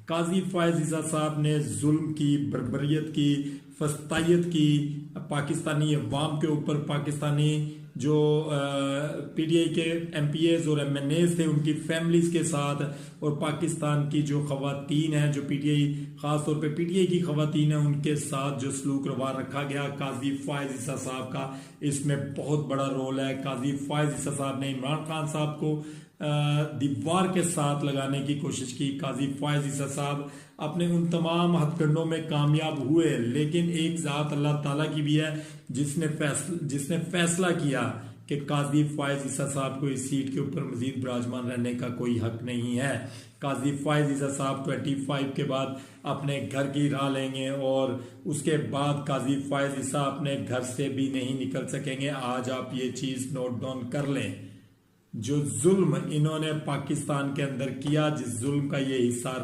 काजी फायज ईसा साहब ने जुल्म की, बर्बरियत की, फस्तायत की पाकिस्तानी अवाम के ऊपर। पाकिस्तानी जो पीटीआई के एमपीएज और एमएनएज थे उनकी फैमिलीज के साथ, और पाकिस्तान की जो खवातीन हैं, जो पीटीआई खासतौर पे पीटीआई की खवातीन हैं, उनके साथ जो सलूक रवार रखा गया, काजी फायज ईसा साहब का इसमें बहुत बड़ा रोल है। काजी फायज ईसा साहब ने इमरान खान साहब को दीवार के साथ लगाने की कोशिश की। काजी फायज ईसा साहब अपने उन तमाम हथकंडों में कामयाब हुए, लेकिन एक जात अल्लाह ताला की भी है जिसने फैसला किया कि काजी फायज ईसा साहब को इस सीट के ऊपर मजीद विराजमान रहने का कोई हक नहीं है। काजी फायज ईसा साहब 25 के बाद अपने घर की राह लेंगे, और उसके बाद काजी फायज ईसा अपने घर से भी नहीं निकल सकेंगे। आज आप ये चीज नोट डाउन कर लें, जो जुल्म इन्होंने पाकिस्तान के अंदर किया, जिस जुल्म का ये हिस्सा